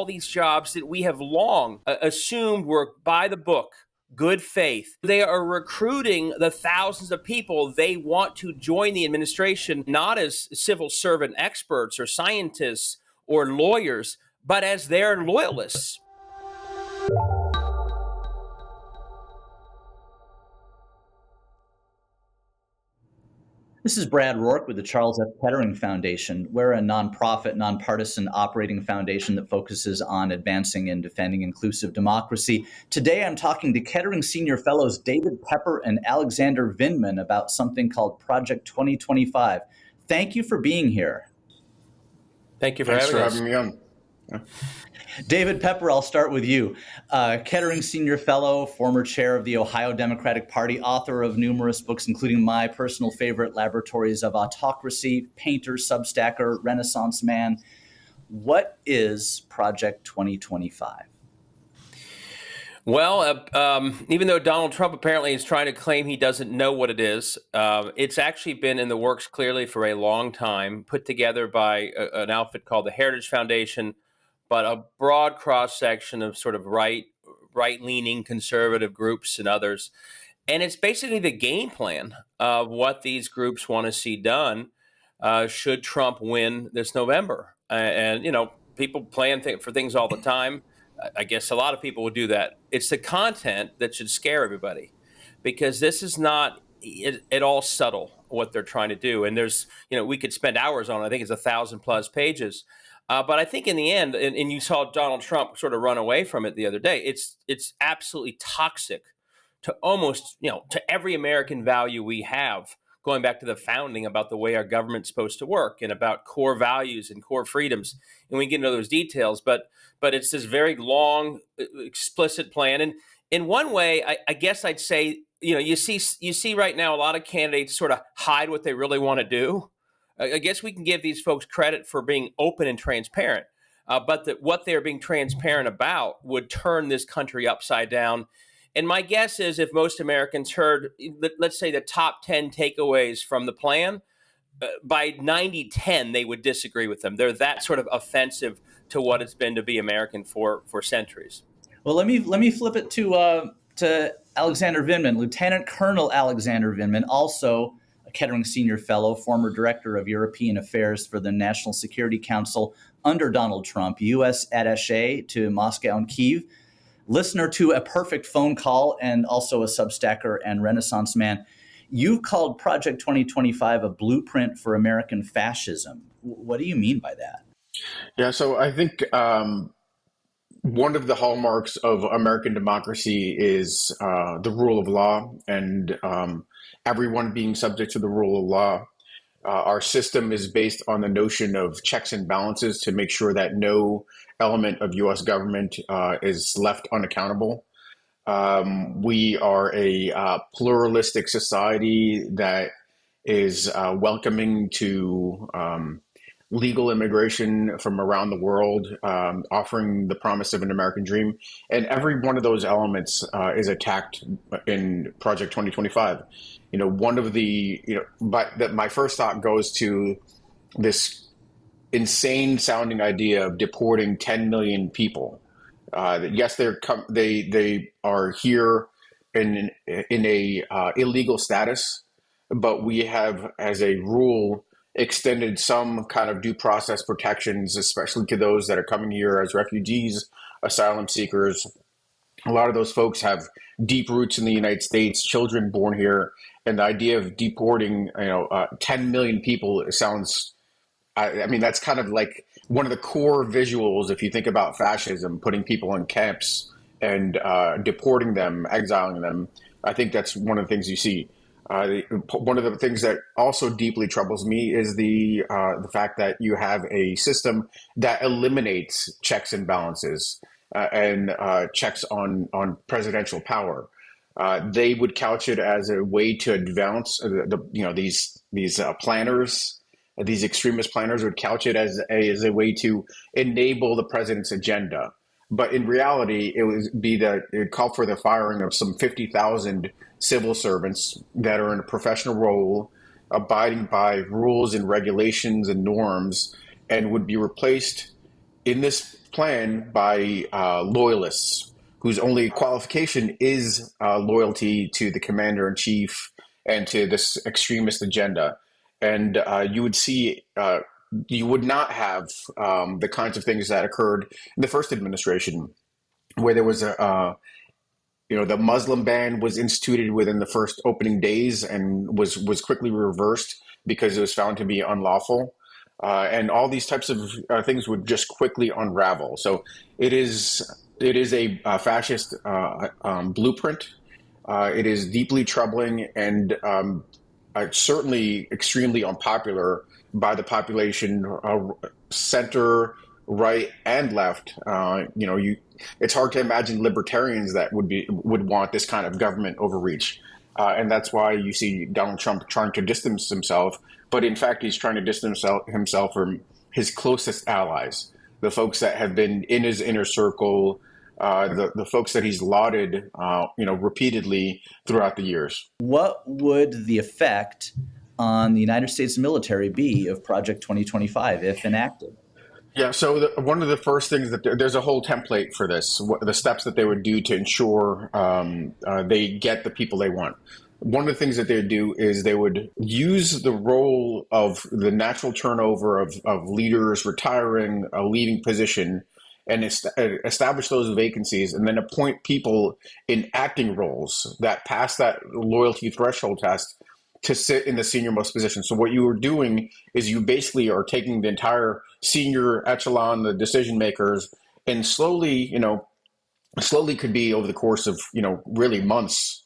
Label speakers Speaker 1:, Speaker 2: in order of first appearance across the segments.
Speaker 1: all these jobs that we have long assumed were by the book, good faith. They are recruiting the thousands of people they want to join the administration, not as civil servant experts or scientists or lawyers, but as their loyalists.
Speaker 2: This is Brad Rourke with the Charles F. Kettering Foundation. We're a nonprofit, nonpartisan operating foundation that focuses on advancing and defending inclusive democracy. Today, I'm talking to Kettering Senior Fellows David Pepper and Alexander Vindman about something called Project 2025. Thank you for being here.
Speaker 1: Thank you for having
Speaker 3: me on.
Speaker 2: David Pepper, I'll start with you. Kettering Senior Fellow, former chair of the Ohio Democratic Party, author of numerous books, including my personal favorite, Laboratories of Autocracy, Painter, Substacker, Renaissance Man. What is Project 2025?
Speaker 1: Well, even though Donald Trump apparently is trying to claim he doesn't know what it is, it's actually been in the works clearly for a long time, put together by an outfit called the Heritage Foundation, but a broad cross-section of sort of right-leaning conservative groups and others. And it's basically the game plan of what these groups want to see done should Trump win this November. And, you know, people plan for things all the time. I guess a lot of people would do that. It's the content that should scare everybody, because this is not at all subtle what they're trying to do. And there's, you know, we could spend hours on it. I think it's 1,000+ pages. But I think in the end, and you saw Donald Trump sort of run away from it the other day, it's absolutely toxic to almost, you know, to every American value we have, going back to the founding about the way our government's supposed to work and about core values and core freedoms. And we get into those details, but it's this very long, explicit plan. And in one way, I guess I'd say, you know, you see right now a lot of candidates sort of hide what they really want to do. I guess we can give these folks credit for being open and transparent, but that what they're being transparent about would turn this country upside down. And my guess is if most Americans heard, let's say, the top 10 takeaways from the plan, by 90-10, they would disagree with them. They're that sort of offensive to what it's been to be American for centuries.
Speaker 2: Well, let me flip it to Alexander Vindman, Lieutenant Colonel Alexander Vindman, also a Kettering Senior Fellow, former Director of European Affairs for the National Security Council under Donald Trump, U.S. attaché to Moscow and Kyiv, listener to A Perfect Phone Call, and also a Substacker and Renaissance Man. You've called Project 2025 a blueprint for American fascism. What do you mean by that?
Speaker 3: Yeah, so I think one of the hallmarks of American democracy is the rule of law, and everyone being subject to the rule of law. Our system is based on the notion of checks and balances to make sure that no element of U.S. government is left unaccountable. We are a pluralistic society that is welcoming to legal immigration from around the world, offering the promise of an American dream. And every one of those elements is attacked in Project 2025. You know, one of the, but my first thought goes to this insane sounding idea of deporting 10 million people. Yes, they are here in a illegal status, but we have, as a rule, extended some kind of due process protections, especially to those that are coming here as refugees, asylum seekers. A lot of those folks have deep roots in the United States, children born here, and the idea of deporting, 10 million people sounds. I mean, that's kind of like one of the core visuals if you think about fascism, putting people in camps and deporting them, exiling them. I think that's one of the things you see. One of the things that also deeply troubles me is the fact that you have a system that eliminates checks and balances and checks on presidential power. They would couch it as a way to advance these planners. These extremist planners would couch it as a way to enable the president's agenda. But in reality, it would call for the firing of some 50,000 civil servants that are in a professional role, abiding by rules and regulations and norms, and would be replaced in this plan by loyalists whose only qualification is loyalty to the commander in chief and to this extremist agenda. And you would see, you would not have the kinds of things that occurred in the first administration, where there was the Muslim ban was instituted within the first opening days and was quickly reversed because it was found to be unlawful. And all these types of things would just quickly unravel. So it is a fascist blueprint. It is deeply troubling and certainly extremely unpopular by the population, center, right, and left. It's hard to imagine libertarians that would want this kind of government overreach. And that's why you see Donald Trump trying to distance himself. But in fact, he's trying to distance himself from his closest allies, the folks that have been in his inner circle, the folks that he's lauded, repeatedly throughout the years.
Speaker 2: What would the effect on the United States military be of Project 2025 if enacted?
Speaker 3: Yeah, so one of the first things that there's a whole template for this, the steps that they would do to ensure they get the people they want. One of the things that they would do is they would use the role of the natural turnover of leaders retiring a leading position and establish those vacancies and then appoint people in acting roles that pass that loyalty threshold test to sit in the senior most position. So what you are doing is you basically are taking the entire senior echelon, the decision makers, and slowly could be over the course of, really months,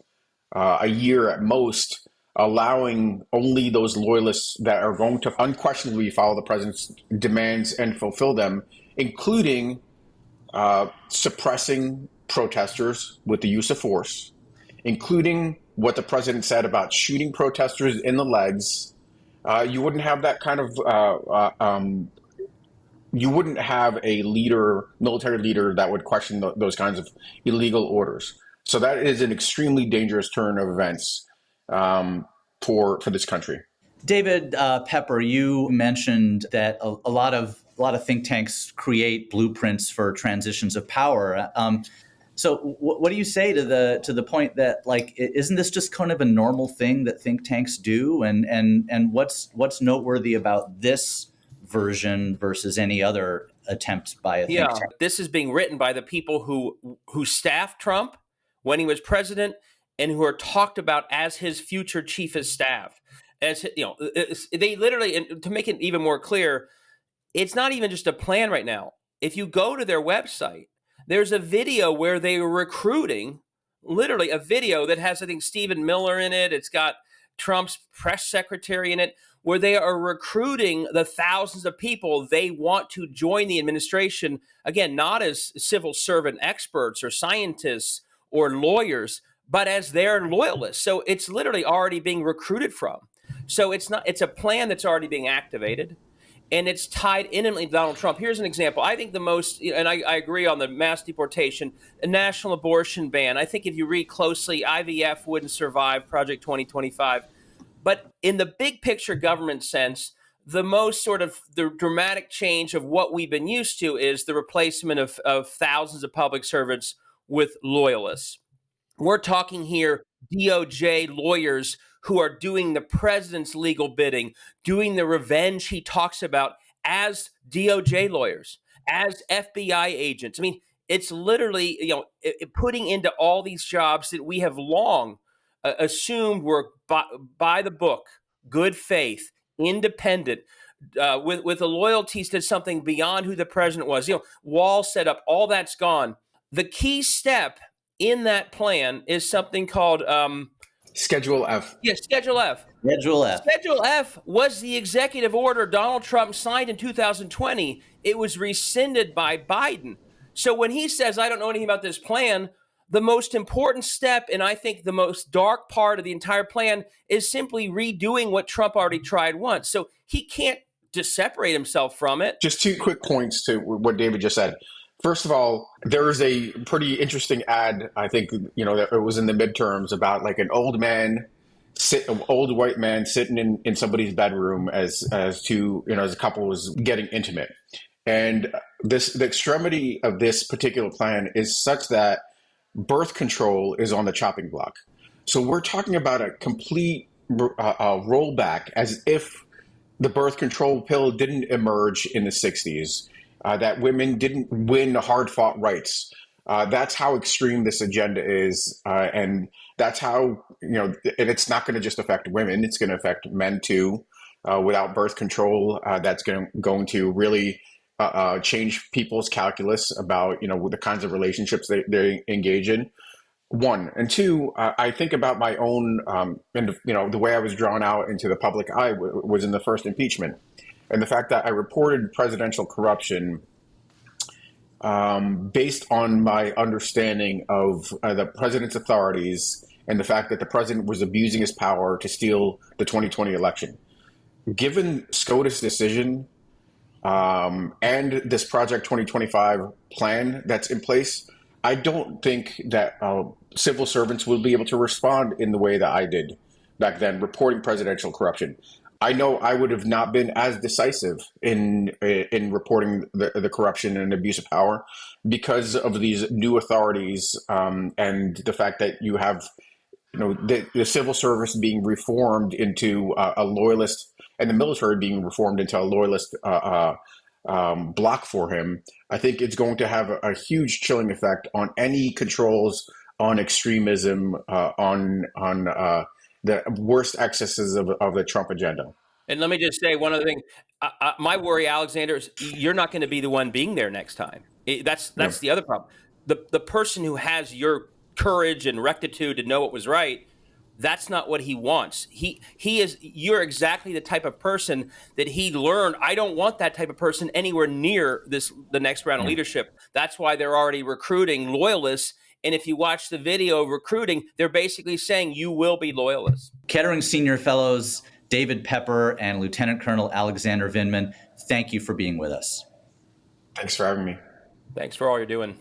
Speaker 3: a year at most, allowing only those loyalists that are going to unquestionably follow the president's demands and fulfill them, including suppressing protesters with the use of force, including what the president said about shooting protesters in the legs. You wouldn't have that kind of, you wouldn't have a military leader that would question those kinds of illegal orders. So that is an extremely dangerous turn of events for this country.
Speaker 2: David Pepper, you mentioned that a lot of think tanks create blueprints for transitions of power. So what do you say to the point that, like, isn't this just kind of a normal thing that think tanks do? And what's noteworthy about this version versus any other attempt by a think tank?
Speaker 1: This is being written by the people who staffed Trump when he was president and who are talked about as his future chief of staff. As they literally, and to make it even more clear, it's not even just a plan right now. If you go to their website, there's a video where they were recruiting, literally a video that has, I think, Stephen Miller in it. It's got Trump's press secretary in it, where they are recruiting the thousands of people they want to join the administration, again, not as civil servant experts or scientists or lawyers, but as their loyalists. So it's literally already being recruited from. So it's a plan that's already being activated, and it's tied intimately to Donald Trump. Here's an example. I think the most, and I agree on the mass deportation, a national abortion ban. I think if you read closely, IVF wouldn't survive Project 2025. But in the big picture government sense, the most sort of the dramatic change of what we've been used to is the replacement of thousands of public servants with loyalists. We're talking here DOJ lawyers who are doing the president's legal bidding, doing the revenge he talks about as DOJ lawyers, as FBI agents. I mean, it's literally, putting into all these jobs that we have long assumed were by the book, good faith, independent, with a loyalties to something beyond who the president was. Wall set up, all that's gone. The key step in that plan is something called
Speaker 3: Schedule F.
Speaker 1: Yeah, Schedule F.
Speaker 2: Schedule F.
Speaker 1: Schedule F was the executive order Donald Trump signed in 2020. It was rescinded by Biden. So when he says, I don't know anything about this plan, the most important step, and I think the most dark part of the entire plan, is simply redoing what Trump already tried once. So he can't just separate himself from it.
Speaker 3: Just 2 quick points to what David just said. First of all, there is a pretty interesting ad, I think, that it was in the midterms about like an old white man sitting in somebody's bedroom as a couple was getting intimate. And the extremity of this particular plan is such that birth control is on the chopping block. So we're talking about a complete rollback, as if the birth control pill didn't emerge in the 60s, that women didn't win hard fought rights. That's how extreme this agenda is. And that's how, and it's not going to just affect women, it's going to affect men too. Without birth control, that's going to really change people's calculus about, the kinds of relationships they engage in. One and two, I think about my own, and the way I was drawn out into the public eye was in the first impeachment, and the fact that I reported presidential corruption based on my understanding of the president's authorities and the fact that the president was abusing his power to steal the 2020 election. Given SCOTUS decision and this Project 2025 plan that's in place, I don't think that civil servants will be able to respond in the way that I did back then, reporting presidential corruption. I know I would have not been as decisive in reporting the corruption and abuse of power because of these new authorities and the fact that you have the civil service being reformed into a loyalist, and the military being reformed into a loyalist block for him. I think it's going to have a huge chilling effect on any controls on extremism, on the worst excesses of the Trump agenda.
Speaker 1: And let me just say one other thing. My worry, Alexander, is you're not going to be the one being there next time. That's the other problem. The person who has your courage and rectitude to know what was right, that's not what he wants. You're exactly the type of person that he learned. I don't want that type of person anywhere near the next round of leadership. That's why they're already recruiting loyalists. And if you watch the video of recruiting, they're basically saying you will be loyalists.
Speaker 2: Kettering Senior Fellows David Pepper and Lieutenant Colonel Alexander Vindman, thank you for being with us.
Speaker 3: Thanks for having me.
Speaker 1: Thanks for all you're doing.